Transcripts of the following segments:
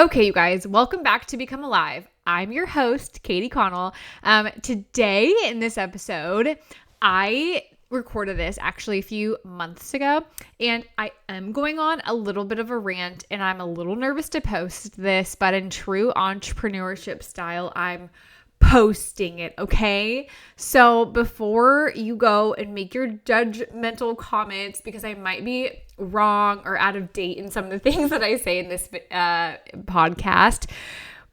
Okay, you guys, welcome back to Become Alive. I'm your host, Katie Connell. Today in this episode, I recorded this actually a few months ago, and I am going on a little bit of a rant, and I'm a little nervous to post this, but in true entrepreneurship style, I'm posting it, okay? So before you go and make your judgmental comments, because I might be wrong or out of date in some of the things that I say in this podcast,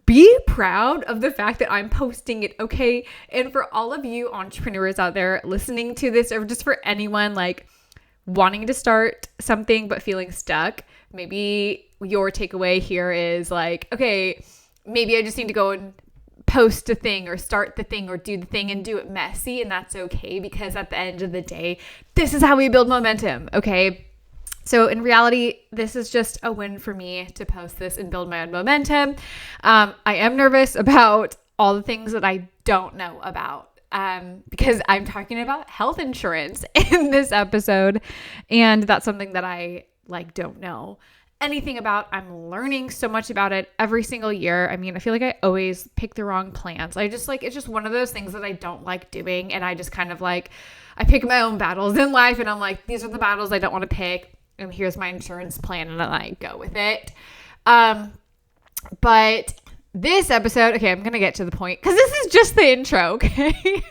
be proud of the fact that I'm posting it, okay? And for all of you entrepreneurs out there listening to this, or just for anyone like wanting to start something but feeling stuck, maybe your takeaway here is like, okay, maybe I just need to go and post a thing or start the thing or do the thing and do it messy, and that's okay, because at the end of the day, this is how we build momentum, okay? So in reality, this is just a win for me to post this and build my own momentum. I am nervous about all the things that I don't know about, because I'm talking about health insurance in this episode, and that's something that I don't know anything about. I'm learning so much about it every single year. I mean, I feel like I always pick the wrong plans. It's just one of those things that I don't like doing. And I just kind of I pick my own battles in life, and I'm like, these are the battles I don't want to pick. And here's my insurance plan, and then I go with it. But this episode, okay, I'm going to get to the point because this is just the intro. Okay.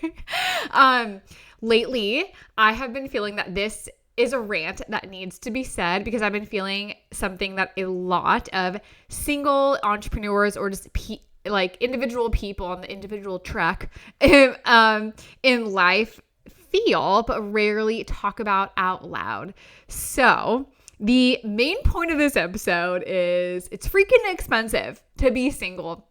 Lately I have been feeling that this is a rant that needs to be said, because I've been feeling something that a lot of single entrepreneurs or just individual people on the individual track in life feel, but rarely talk about out loud. So the main point of this episode is it's freaking expensive to be single.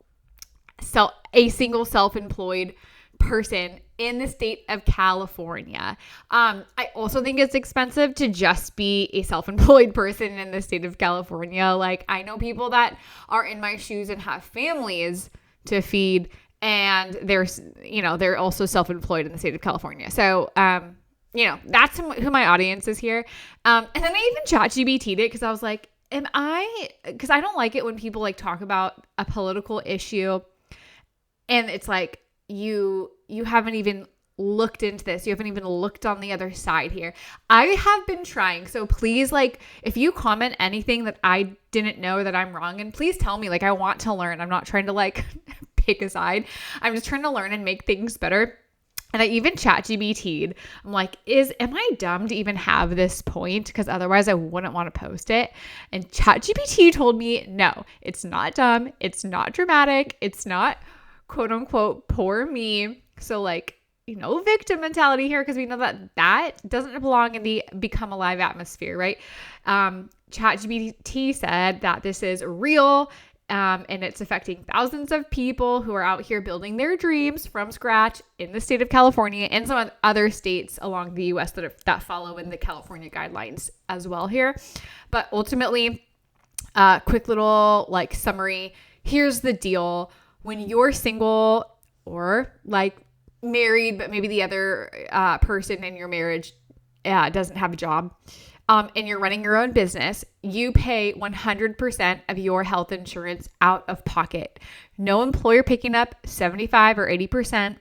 So a single self-employed person in the state of California. I also think it's expensive to just be a self-employed person in the state of California. I know people that are in my shoes and have families to feed, and they're also self-employed in the state of California. So, that's who my audience is here. And then I even ChatGPT'd it, because I was like, because I don't like it when people talk about a political issue and it's like, you haven't even looked into this. You haven't even looked on the other side here. I have been trying. So please, if you comment anything that I didn't know that I'm wrong, and please tell me, I want to learn. I'm not trying to pick a side. I'm just trying to learn and make things better. And I even ChatGPT'd. I'm like, am I dumb to even have this point? Because otherwise I wouldn't want to post it. And ChatGPT told me, no, it's not dumb. It's not dramatic. It's not quote unquote poor me. So victim mentality here, because we know that doesn't belong in the Become Alive atmosphere, right? ChatGPT said that this is real, and it's affecting thousands of people who are out here building their dreams from scratch in the state of California and some other states along the U.S. that follow in the California guidelines as well here. But ultimately, quick little summary. Here's the deal. When you're single or married, but maybe the other person in your marriage doesn't have a job, and you're running your own business, you pay 100% of your health insurance out of pocket. No employer picking up 75 or 80%.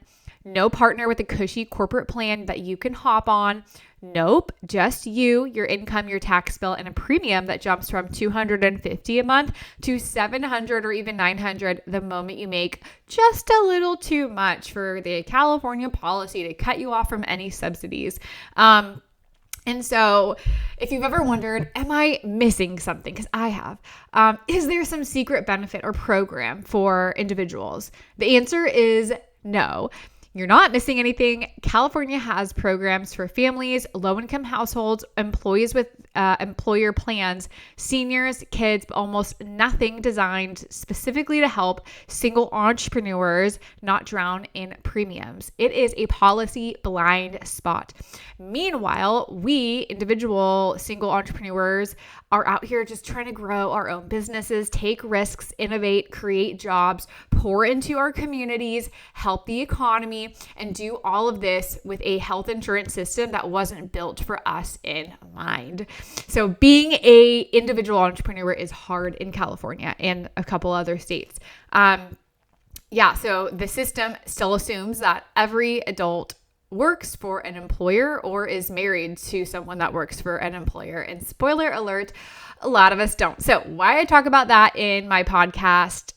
No partner with a cushy corporate plan that you can hop on. Nope, just you, your income, your tax bill, and a premium that jumps from $250 a month to $700 or even $900 the moment you make just a little too much for the California policy to cut you off from any subsidies. And so if you've ever wondered, am I missing something? Because I have. Is there some secret benefit or program for individuals? The answer is no. You're not missing anything. California has programs for families, low-income households, employees with employer plans, seniors, kids, but almost nothing designed specifically to help single entrepreneurs not drown in premiums. It is a policy blind spot. Meanwhile, we individual single entrepreneurs are out here just trying to grow our own businesses, take risks, innovate, create jobs, pour pour into our communities, help the economy, and do all of this with a health insurance system that wasn't built for us in mind. So being a individual entrepreneur is hard in California and a couple other states. So the system still assumes that every adult works for an employer or is married to someone that works for an employer. And spoiler alert, a lot of us don't. So why I talk about that in my podcast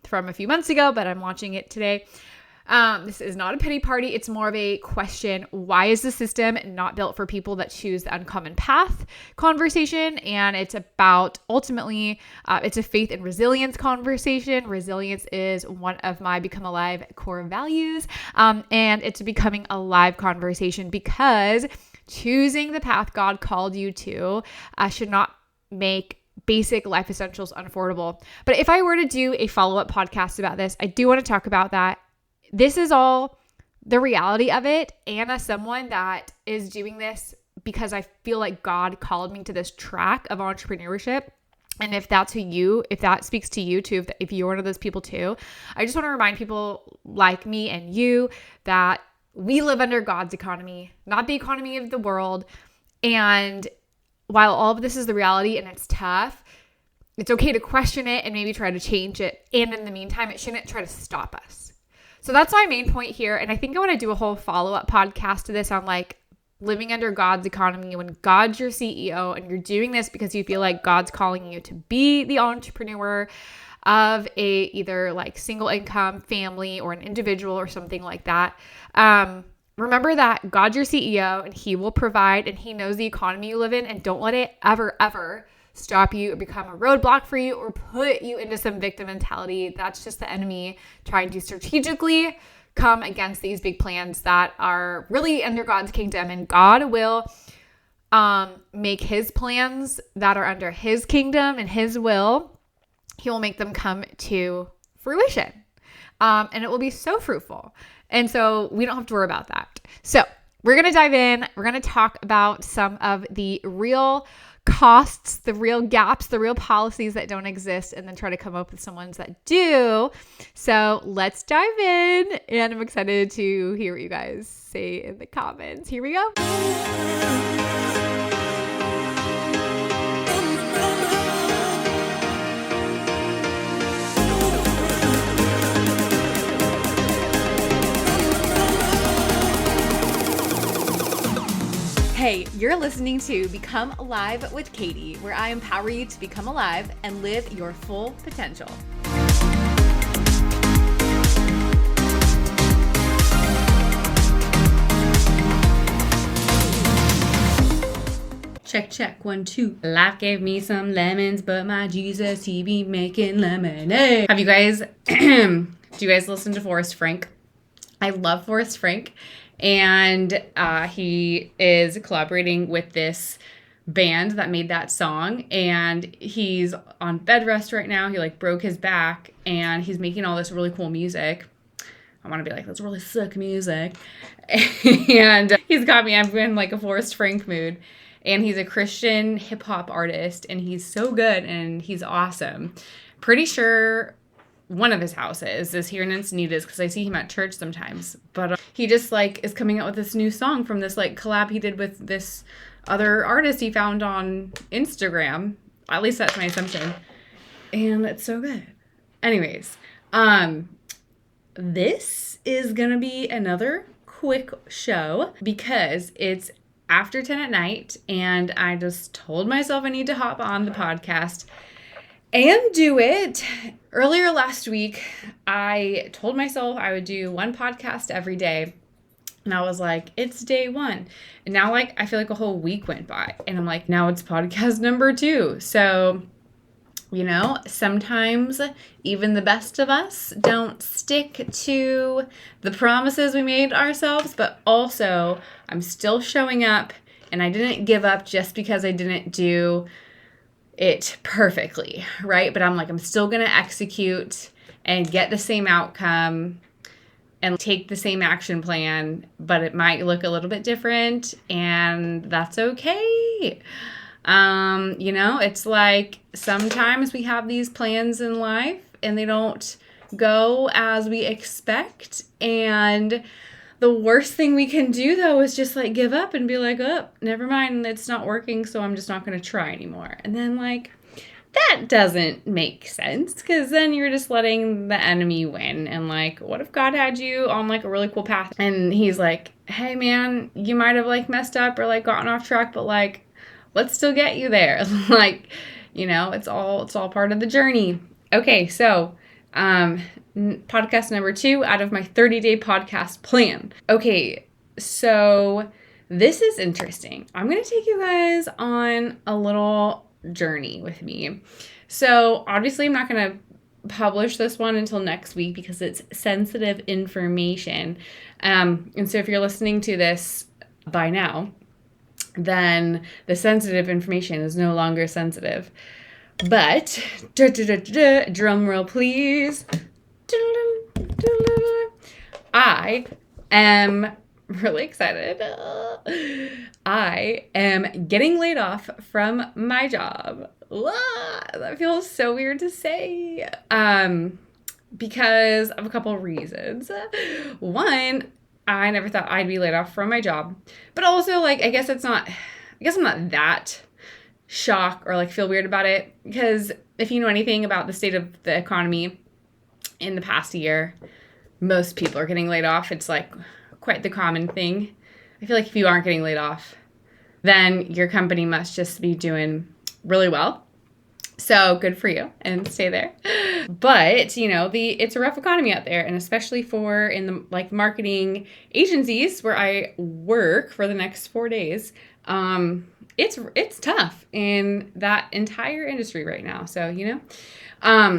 from a few months ago, but I'm launching it today. This is not a pity party. It's more of a question. Why is the system not built for people that choose the uncommon path conversation? And it's about ultimately, it's a faith and resilience conversation. Resilience is one of my Become Alive core values. And it's a becoming alive conversation because choosing the path God called you to should not make basic life essentials unaffordable. But if I were to do a follow-up podcast about this, I do want to talk about that. This is all the reality of it. And as someone that is doing this because I feel like God called me to this track of entrepreneurship, and if that speaks to you too, if you're one of those people too, I just want to remind people like me and you that we live under God's economy, not the economy of the world. And while all of this is the reality and it's tough, it's okay to question it and maybe try to change it. And in the meantime, it shouldn't try to stop us. So that's my main point here. And I think I want to do a whole follow-up podcast to this on like living under God's economy when God's your CEO and you're doing this because you feel like God's calling you to be the entrepreneur of a either like single income family or an individual or something like that. Remember that God's your CEO and he will provide and he knows the economy you live in, and don't let it ever stop you or become a roadblock for you or put you into some victim mentality. That's just the enemy trying to strategically come against these big plans that are really under God's kingdom, and God will make his plans that are under his kingdom and his will. He will make them come to fruition. And it will be so fruitful. And so we don't have to worry about that. So we're going to dive in. We're going to talk about some of the real costs, the real gaps, the real policies that don't exist, and then try to come up with some ones that do. So let's dive in. And I'm excited to hear what you guys say in the comments. Here we go. Hey, you're listening to Become Alive with Katie, where I empower you to become alive and live your full potential. Check, 1, 2. Life gave me some lemons, but my Jesus, he be making lemonade. Have you guys, do you guys listen to Forrest Frank? I love Forrest Frank. And he is collaborating with this band that made that song, and he's on bed rest right now. He like broke his back, and he's making all this really cool music. I want to be like, that's really sick music. And he's got me, I'm in like a Forrest Frank mood. And he's a Christian hip hop artist, and he's so good and he's awesome. Pretty sure one of his houses is here in Encinitas because I see him at church sometimes. But he just like is coming out with this new song from this like collab he did with this other artist he found on Instagram. At least that's my assumption. And it's so good. Anyways, this is gonna be another quick show because it's after 10 at night, and I just told myself I need to hop on the podcast and do it. Earlier last week, I told myself I would do one podcast every day. And I was like, it's day 1. And now like I feel like a whole week went by. And I'm like, now it's podcast number 2. So, you know, sometimes even the best of us don't stick to the promises we made ourselves. But also, I'm still showing up. And I didn't give up just because I didn't do it perfectly, right? But I'm like, I'm still going to execute and get the same outcome and take the same action plan, but it might look a little bit different, and that's okay. You know, it's like sometimes we have these plans in life and they don't go as we expect. And the worst thing we can do, though, is just like give up and be like, oh, never mind, it's not working, so I'm just not going to try anymore. And then, like, that doesn't make sense, because then you're just letting the enemy win. And, like, what if God had you on, like, a really cool path and he's like, hey, man, you might have, like, messed up or, like, gotten off track, but, like, let's still get you there. Like, you know, it's all part of the journey. Okay, so podcast number 2 out of my 30-day podcast plan. Okay, so this is interesting. I'm going to take you guys on a little journey with me. So obviously I'm not going to publish this one until next week because it's sensitive information. And so if you're listening to this by now, then the sensitive information is no longer sensitive. But, drum roll please. I am really excited. I am getting laid off from my job. That feels so weird to say. Because of a couple of reasons. One, I never thought I'd be laid off from my job. But also, like, I guess I'm not that shocked or like feel weird about it, because if you know anything about the state of the economy in the past year, most people are getting laid off. It's like quite the common thing. I feel like if you aren't getting laid off, then your company must just be doing really well. So good for you, and stay there. But, you know, it's a rough economy out there, and especially in the like marketing agencies where I work for the next 4 days. It's tough in that entire industry right now. So, you know,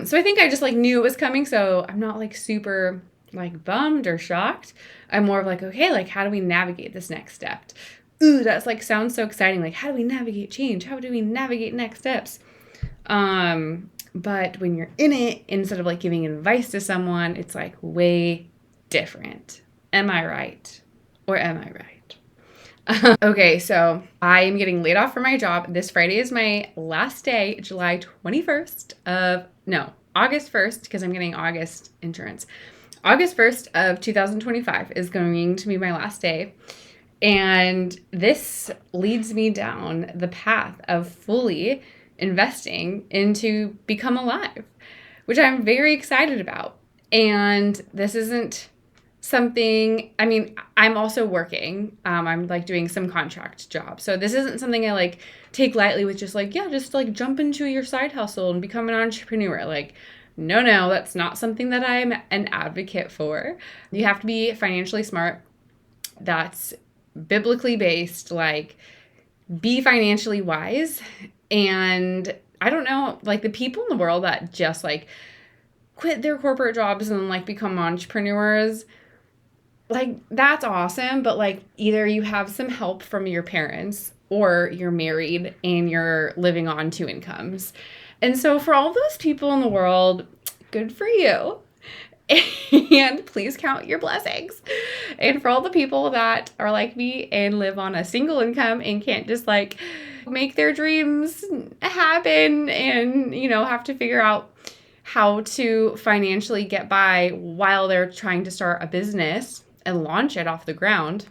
so I think I just like knew it was coming. So I'm not like super like bummed or shocked. I'm more of like, okay, like how do we navigate this next step? Ooh, that's like sounds so exciting. Like, how do we navigate change? How do we navigate next steps? But when you're in it, instead of like giving advice to someone, it's like way different. Am I right? Or am I right? Okay, so I am getting laid off from my job. This Friday is my last day, August 1st, because I'm getting August insurance. August 1st of 2025 is going to be my last day. And this leads me down the path of fully investing into Become Alive, which I'm very excited about. And this isn't something, I mean, I'm also working. I'm like doing some contract job. So this isn't something I like take lightly with just like jump into your side hustle and become an entrepreneur. Like, no, that's not something that I'm an advocate for. You have to be financially smart. That's biblically based, like be financially wise. And I don't know, like the people in the world that just like quit their corporate jobs and like become entrepreneurs, like that's awesome. But like either you have some help from your parents or you're married and you're living on 2 incomes. And so for all those people in the world, good for you. And please count your blessings. And for all the people that are like me and live on a single income and can't just like make their dreams happen and, you know, have to figure out how to financially get by while they're trying to start a business and launch it off the ground,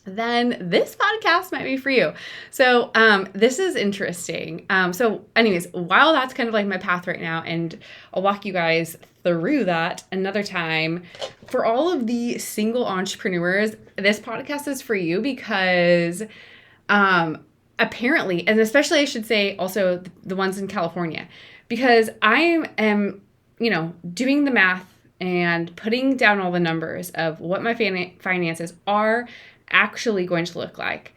then this podcast might be for you. So this is interesting. So anyways, while that's kind of like my path right now, and I'll walk you guys through that another time, for all of the single entrepreneurs, this podcast is for you because apparently, and especially I should say also the ones in California, because I am, you know, doing the math and putting down all the numbers of what my finances are actually going to look like,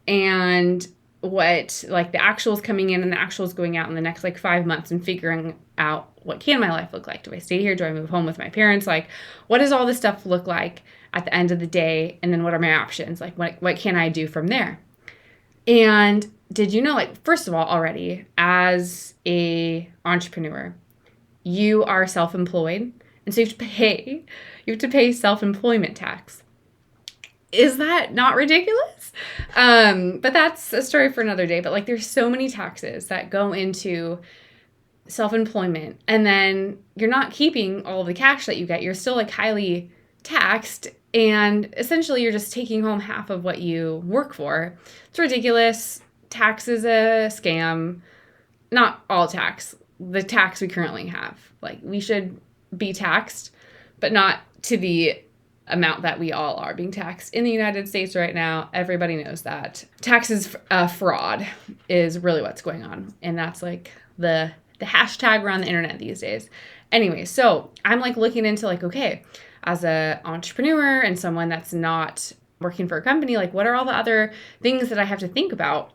and what like the actuals coming in and the actuals going out in the next like 5 months, and figuring out what can my life look like. Do I stay here? Do I move home with my parents? Like, what does all this stuff look like at the end of the day? And then what are my options? Like, what can I do from there? And did you know, like, first of all, already as a entrepreneur, you are self-employed, and so you have to pay self-employment tax. Is that not ridiculous? But that's a story for another day. But like, there's so many taxes that go into self-employment, and then you're not keeping all of the cash that you get. You're still like highly taxed, and essentially you're just taking home half of what you work for. It's ridiculous. Tax is a scam. Not all tax. The tax we currently have. Like, we should be taxed, but not to the amount that we all are being taxed in the United States right now. Everybody knows that. Taxes fraud is really what's going on. And that's like the hashtag around the internet these days. Anyway, so I'm like looking into like, okay, as an entrepreneur and someone that's not working for a company, like what are all the other things that I have to think about?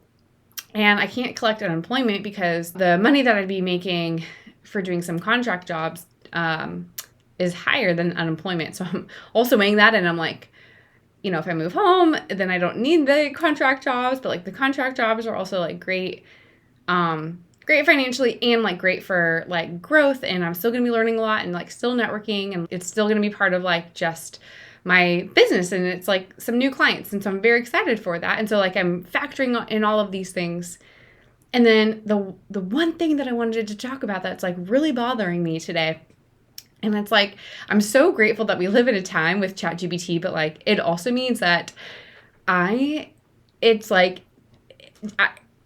And I can't collect unemployment because the money that I'd be making for doing some contract jobs is higher than unemployment. So I'm also weighing that, and I'm like, you know, if I move home, then I don't need the contract jobs, but like the contract jobs are also like great financially and like great for like growth, and I'm still gonna be learning a lot and like still networking, and it's still gonna be part of like just my business, and it's like some new clients, and so I'm very excited for that. And so like I'm factoring in all of these things. And then the one thing that I wanted to talk about that's like really bothering me today, and it's like, I'm so grateful that we live in a time with ChatGPT, but like it also means that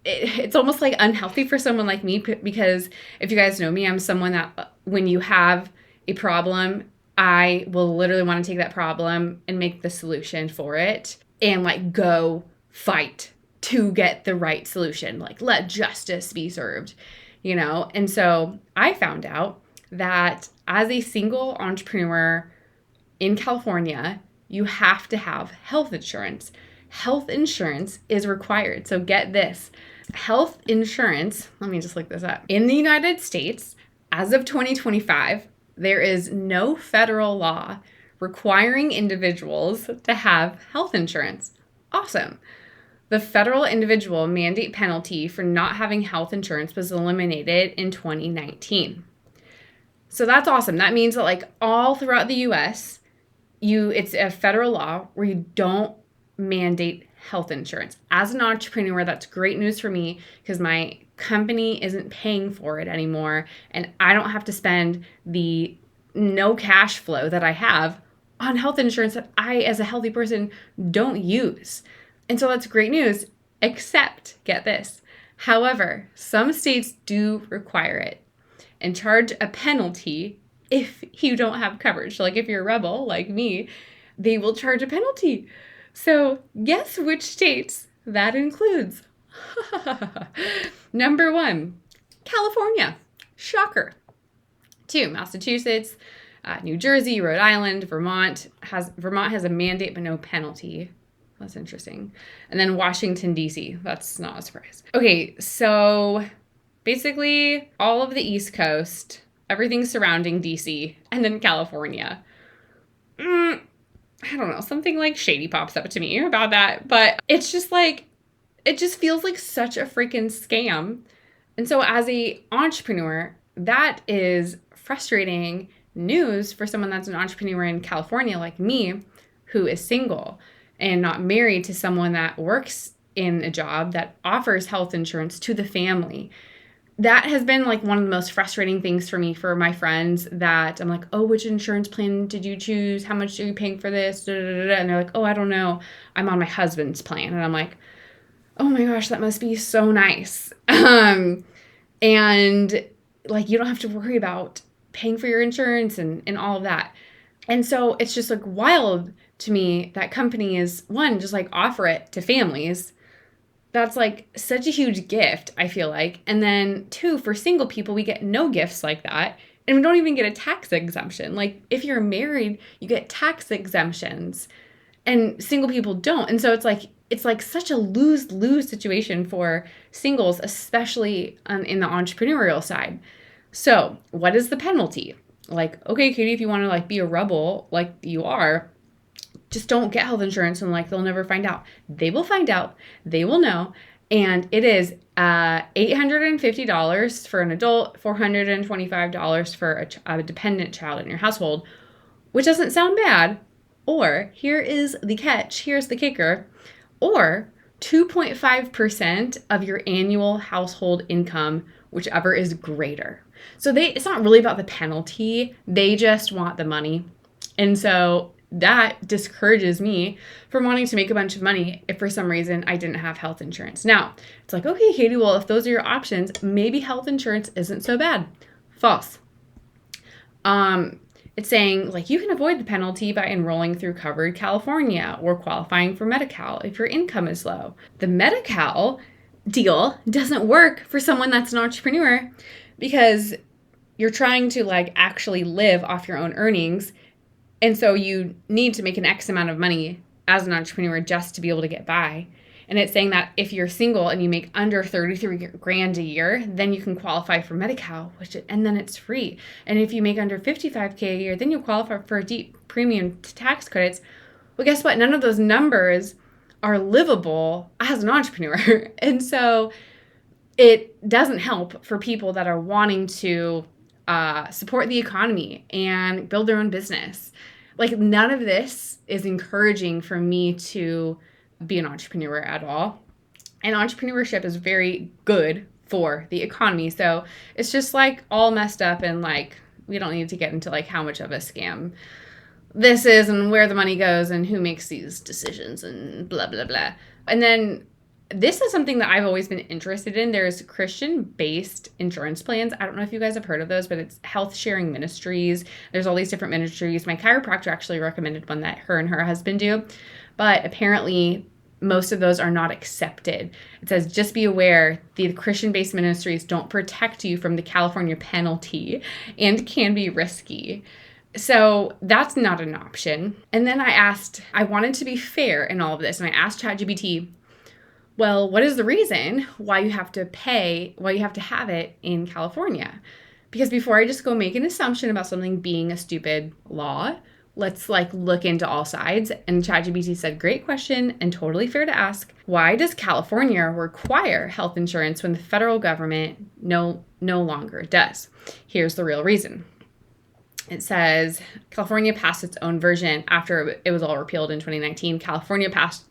it's almost like unhealthy for someone like me, because if you guys know me, I'm someone that when you have a problem, I will literally want to take that problem and make the solution for it and like go fight to get the right solution, like let justice be served, you know? And so I found out that as a single entrepreneur in California, you have to have health insurance. Health insurance is required. So get this. Health insurance, let me just look this up. In the United States, as of 2025, there is no federal law requiring individuals to have health insurance. Awesome. The federal individual mandate penalty for not having health insurance was eliminated in 2019. So that's awesome. That means that like all throughout the US, it's a federal law where you don't mandate health insurance. As an entrepreneur, that's great news for me because my company isn't paying for it anymore, and I don't have to spend the no cash flow that I have on health insurance that I, as a healthy person, don't use. And so that's great news, except, get this, however, some states do require it and charge a penalty if you don't have coverage. So like if you're a rebel like me, they will charge a penalty. So guess which states that includes? Number 1, California. Shocker. 2, Massachusetts, New Jersey, Rhode Island, Vermont has a mandate but no penalty. That's interesting. And then Washington, D.C. That's not a surprise. Okay, so basically all of the East Coast, everything surrounding D.C., and then California. I don't know, something like shady pops up to me about that, but it's just like, it just feels like such a freaking scam. And so as a entrepreneur, that is frustrating news for someone that's an entrepreneur in California like me, who is single and not married to someone that works in a job that offers health insurance to the family. That has been like one of the most frustrating things for me, for my friends, that I'm like, oh, which insurance plan did you choose? How much are you paying for this? Da, da, da, da. And they're like, oh, I don't know. I'm on my husband's plan. And I'm like, oh my gosh, that must be so nice. And like, you don't have to worry about paying for your insurance and all of that. And so it's just like wild to me that companies, one, just like offer it to families. That's like such a huge gift, I feel like. And then 2, for single people, we get no gifts like that. And we don't even get a tax exemption. Like if you're married, you get tax exemptions and single people don't. And so it's like such a lose-lose situation for singles, especially in the entrepreneurial side. So what is the penalty? Like, okay, Katie, if you want to like be a rebel like you are, just don't get health insurance and like they'll never find out. They will find out. They will know. And it is $850 for an adult, $425 for a dependent child in your household, which doesn't sound bad. Or here is the catch. Here's the kicker. Or 2.5% of your annual household income, whichever is greater. So it's not really about the penalty. They just want the money. And so that discourages me from wanting to make a bunch of money if for some reason I didn't have health insurance. Now, it's like, okay, Katie, well, if those are your options, maybe health insurance isn't so bad. False. It's saying, like, you can avoid the penalty by enrolling through Covered California or qualifying for Medi-Cal if your income is low. The Medi-Cal deal doesn't work for someone that's an entrepreneur because you're trying to, like, actually live off your own earnings. And so you need to make an X amount of money as an entrepreneur just to be able to get by. And it's saying that if you're single and you make under 33 grand a year, then you can qualify for Medi-Cal, and then it's free. And if you make under 55K a year, then you qualify for deep premium tax credits. Well, guess what? None of those numbers are livable as an entrepreneur. And so it doesn't help for people that are wanting to support the economy and build their own business. Like, none of this is encouraging for me to be an entrepreneur at all. And entrepreneurship is very good for the economy. So it's just like all messed up, and like we don't need to get into like how much of a scam this is and where the money goes and who makes these decisions and blah, blah, blah. And then this is something that I've always been interested in. There's Christian-based insurance plans. I don't know if you guys have heard of those, but it's health sharing ministries. There's all these different ministries. My chiropractor actually recommended one that her and her husband do. But apparently, most of those are not accepted. It says, just be aware, the Christian-based ministries don't protect you from the California penalty and can be risky. So that's not an option. And then I wanted to be fair in all of this. And I asked ChatGPT, well, what is the reason why you have to have it in California? Because before I just go make an assumption about something being a stupid law, let's like look into all sides. And ChatGPT said, great question and totally fair to ask. Why does California require health insurance when the federal government no longer does? Here's the real reason. It says California passed its own version after it was all repealed in 2019. California passed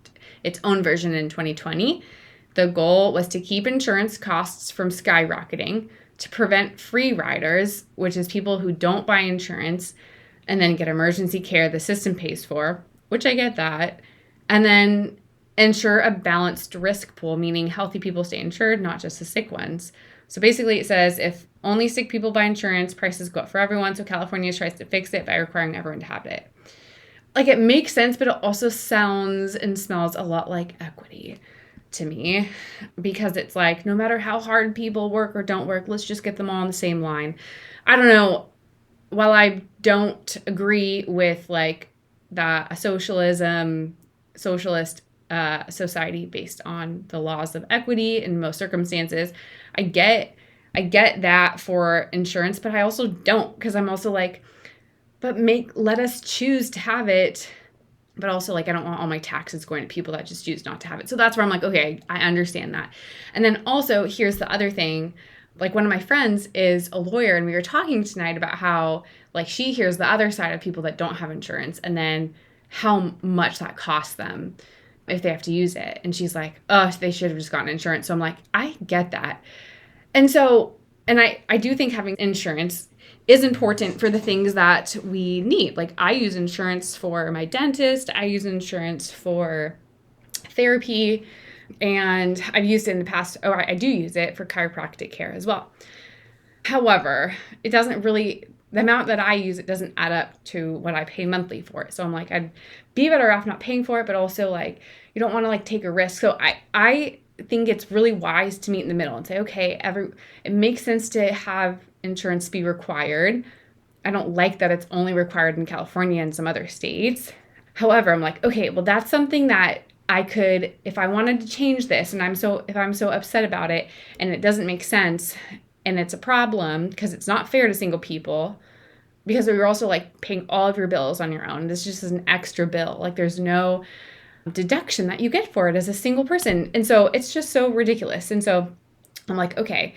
its own version in 2020. The goal was to keep insurance costs from skyrocketing, to prevent free riders, which is people who don't buy insurance and then get emergency care the system pays for, which I get that, and then ensure a balanced risk pool, meaning healthy people stay insured, not just the sick ones. So basically it says if only sick people buy insurance, prices go up for everyone, so California tries to fix it by requiring everyone to have it. Like, it makes sense, but it also sounds and smells a lot like equity to me, because it's like, no matter how hard people work or don't work, let's just get them all on the same line. I don't know. While I don't agree with like a socialist society based on the laws of equity in most circumstances, I get that for insurance, but I also don't, because I'm also like, but let us choose to have it. But also, like, I don't want all my taxes going to people that just choose not to have it. So that's where I'm like, okay, I understand that. And then also, here's the other thing. Like, one of my friends is a lawyer, and we were talking tonight about how, like, she hears the other side of people that don't have insurance and then how much that costs them if they have to use it. And she's like, oh, they should have just gotten insurance. So I'm like, I get that. And so, and I do think having insurance is important for the things that we need. Like, I use insurance for my dentist. I use insurance for therapy. And I've used it in the past. Oh, I do use it for chiropractic care as well. However, it doesn't really, the amount that I use, it doesn't add up to what I pay monthly for it. So I'm like, I'd be better off not paying for it, but also like, you don't want to like take a risk. So I think it's really wise to meet in the middle and say, okay, it makes sense to have insurance be required. I don't like that it's only required in California and some other states. However, I'm like, okay, well, that's something that I could, if I wanted to change this and if I'm so upset about it and it doesn't make sense and it's a problem because it's not fair to single people, because you're also like paying all of your bills on your own. This just is an extra bill. Like, there's no deduction that you get for it as a single person. And so it's just so ridiculous. And so I'm like, okay,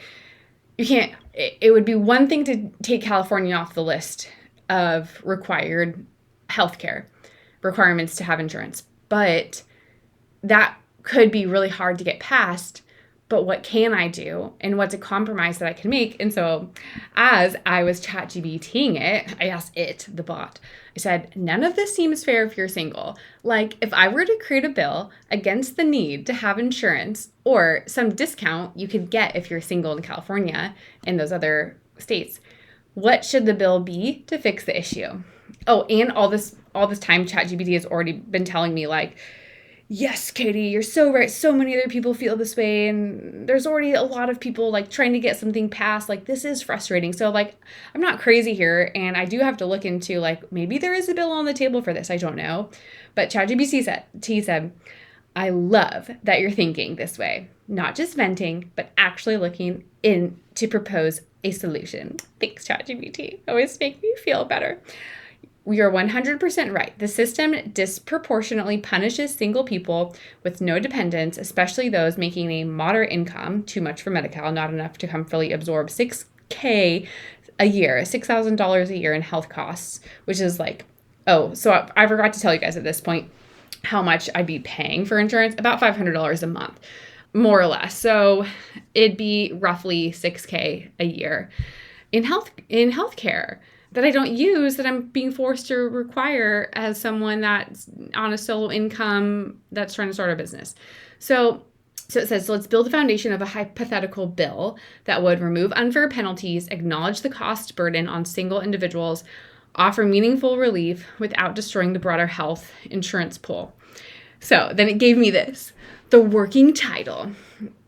you can't, it would be one thing to take California off the list of required healthcare requirements to have insurance, but that could be really hard to get past. but what can I do? And what's a compromise that I can make? And so as I was ChatGPTing it, I asked it, the bot, I said, none of this seems fair if you're single. Like if I were to create a bill against the need to have insurance or some discount you could get if you're single in California and those other states, what should the bill be to fix the issue? Oh, and all this time ChatGPT has already been telling me like, yes, Katie, you're so right. So many other people feel this way. And there's already a lot of people like trying to get something passed. Like this is frustrating. So like, I'm not crazy here. And I do have to look into like, maybe there is a bill on the table for this. I don't know. But ChatGPT said, I love that you're thinking this way, not just venting, but actually looking in to propose a solution. Thanks, ChatGPT. Always make me feel better. We are 100% right. The system disproportionately punishes single people with no dependents, especially those making a moderate income, too much for Medi-Cal, not enough to comfortably absorb $6,000 a year, $6,000 a year in health costs, which is like, so I forgot to tell you guys at this point how much I'd be paying for insurance, about $500 a month, more or less. So it'd be roughly $6,000 a year in healthcare that I don't use, that I'm being forced to require as someone that's on a solo income that's trying to start a business. So it says, let's build the foundation of a hypothetical bill that would remove unfair penalties, acknowledge the cost burden on single individuals, offer meaningful relief without destroying the broader health insurance pool. So then it gave me this, the working title.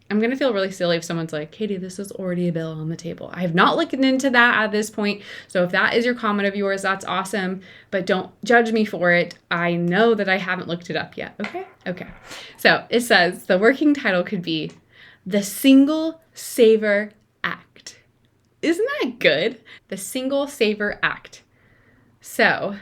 I'm going to feel really silly if someone's like, Katie, this is already a bill on the table. I have not looked into that at this point. So if that is your comment of yours, that's awesome. But don't judge me for it. I know that I haven't looked it up yet. Okay. So it says the working title could be the Single Saver Act. Isn't that good? The Single Saver Act. So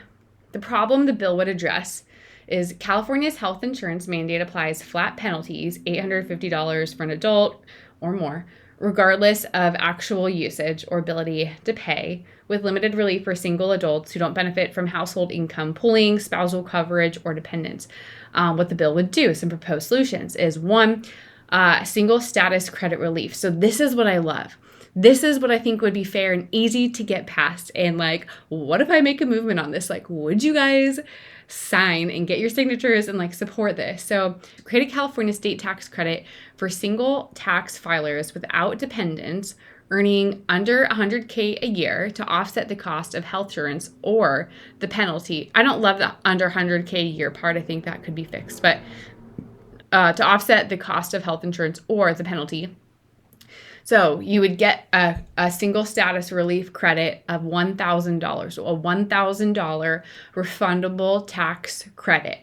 the problem the bill would address is California's health insurance mandate applies flat penalties, $850 for an adult or more, regardless of actual usage or ability to pay, with limited relief for single adults who don't benefit from household income pooling, spousal coverage, or dependents. What the bill would do, some proposed solutions, is one, single status credit relief. So this is what I love. This is what I think would be fair and easy to get past. And like, what if I make a movement on this? Like, would you guys sign and get your signatures and like support this? So create a California state tax credit for single tax filers without dependents earning under $100K a year to offset the cost of health insurance or the penalty. I don't love the under $100K a year part. I think that could be fixed, but to offset the cost of health insurance or the penalty. So you would get a single status relief credit of $1,000, so a $1,000 refundable tax credit.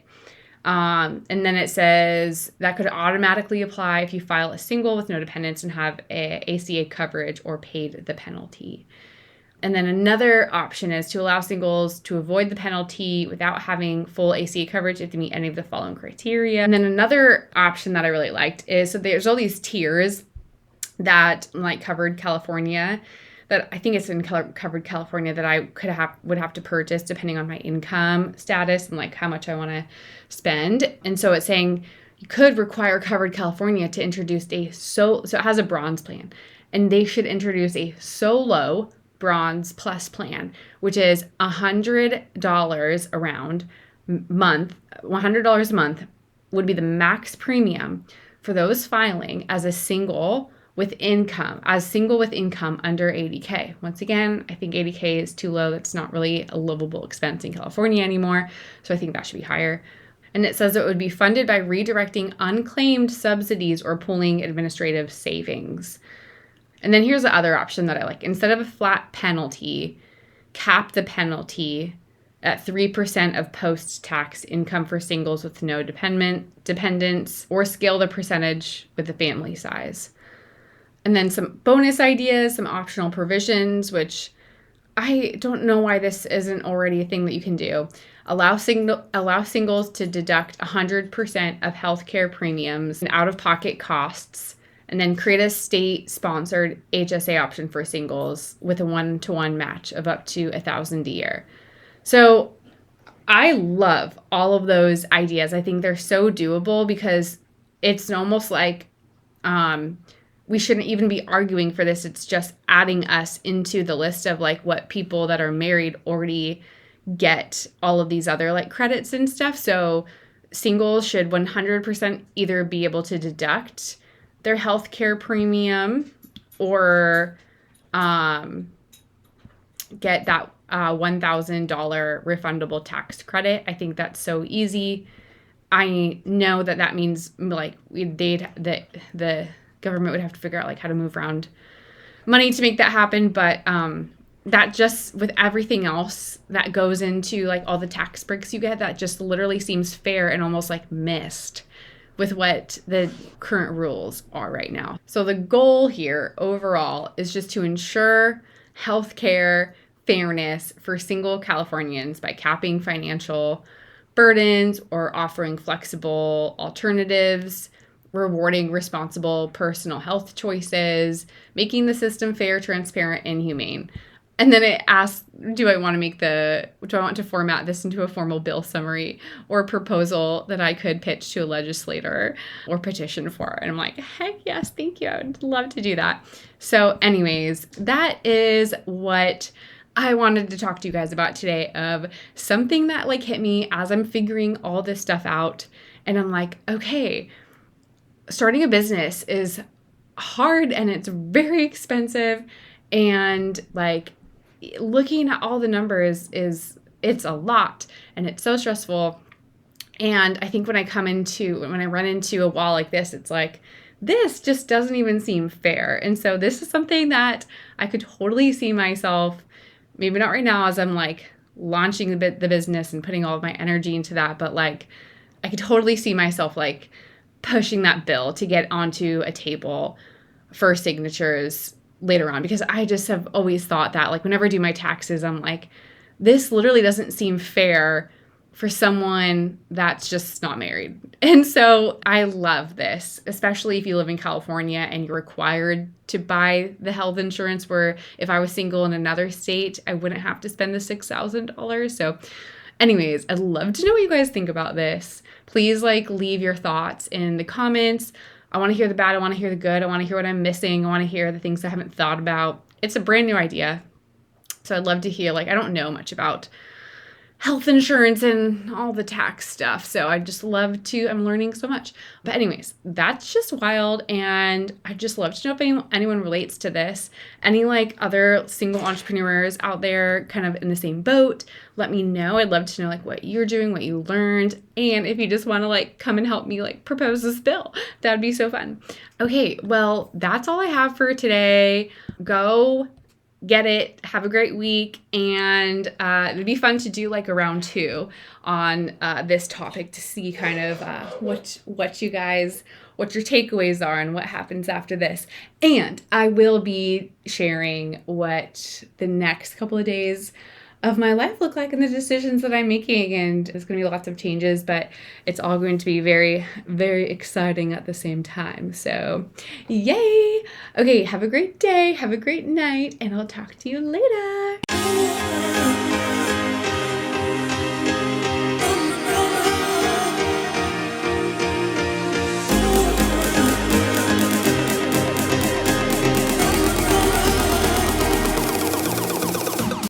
And then it says that could automatically apply if you file a single with no dependents and have a ACA coverage or paid the penalty. And then another option is to allow singles to avoid the penalty without having full ACA coverage if they meet any of the following criteria. And then another option that I really liked is, so there's all these tiers that like covered California, that I think it's in covered California that I would have to purchase depending on my income status and like how much I want to spend. And so it's saying you could require covered California to introduce so it has a bronze plan, and they should introduce a solo bronze plus plan, which is $100 around month, $100 a month would be the max premium for those filing as a single with income under 80K. Once again, I think 80K is too low. That's not really a livable expense in California anymore. So I think that should be higher. And it says it would be funded by redirecting unclaimed subsidies or pooling administrative savings. And then here's the other option that I like. Instead of a flat penalty, cap the penalty at 3% of post-tax income for singles with no dependents, or scale the percentage with the family size. And then some bonus ideas, some optional provisions, which I don't know why this isn't already a thing that you can do. Allow singles to deduct 100% of healthcare premiums and out-of-pocket costs, and then create a state-sponsored HSA option for singles with a 1-to-1 match of up to $1,000 a year. So I love all of those ideas. I think they're so doable because it's almost like we shouldn't even be arguing for this. It's just adding us into the list of like what people that are married already get all of these other like credits and stuff. So singles should 100% either be able to deduct their healthcare premium or get that $1,000 refundable tax credit. I think that's so easy. I know that means like the government would have to figure out like how to move around money to make that happen. But that just with everything else that goes into like all the tax breaks you get, that just literally seems fair and almost like missed with what the current rules are right now. So the goal here overall is just to ensure healthcare fairness for single Californians by capping financial burdens or offering flexible alternatives, rewarding responsible personal health choices, making the system fair, transparent, and humane. And then it asks, do I want to format this into a formal bill summary or proposal that I could pitch to a legislator or petition for? And I'm like, heck yes, thank you. I would love to do that. So anyways, that is what I wanted to talk to you guys about today, of something that like hit me as I'm figuring all this stuff out. And I'm like, okay, starting a business is hard and it's very expensive, and like looking at all the numbers it's a lot and it's so stressful. And I think when I run into a wall like this, it's like, this just doesn't even seem fair. And so this is something that I could totally see myself, maybe not right now as I'm like launching the business and putting all of my energy into that, but like I could totally see myself like pushing that bill to get onto a table for signatures later on, because I just have always thought that like whenever I do my taxes, I'm like, this literally doesn't seem fair for someone that's just not married. And so I love this, especially if you live in California and you're required to buy the health insurance, where if I was single in another state, I wouldn't have to spend the $6,000. So anyways, I'd love to know what you guys think about this. Please like leave your thoughts in the comments. I want to hear the bad. I want to hear the good. I want to hear what I'm missing. I want to hear the things I haven't thought about. It's a brand new idea. So I'd love to hear, like, I don't know much about health insurance and all the tax stuff. So I just love to, I'm learning so much. But anyways, that's just wild. And I just love to know if anyone relates to this. Any like other single entrepreneurs out there kind of in the same boat, let me know. I'd love to know like what you're doing, what you learned. And if you just want to like come and help me like propose this bill, that'd be so fun. Okay, well, that's all I have for today. Go get it. Have a great week. And it'd be fun to do like a round 2 on this topic to see kind of what your takeaways are and what happens after this. And I will be sharing what the next couple of days of my life look like and the decisions that I'm making. And there's going to be lots of changes, but it's all going to be very, very exciting at the same time. So yay. Okay. Have a great day. Have a great night. And I'll talk to you later.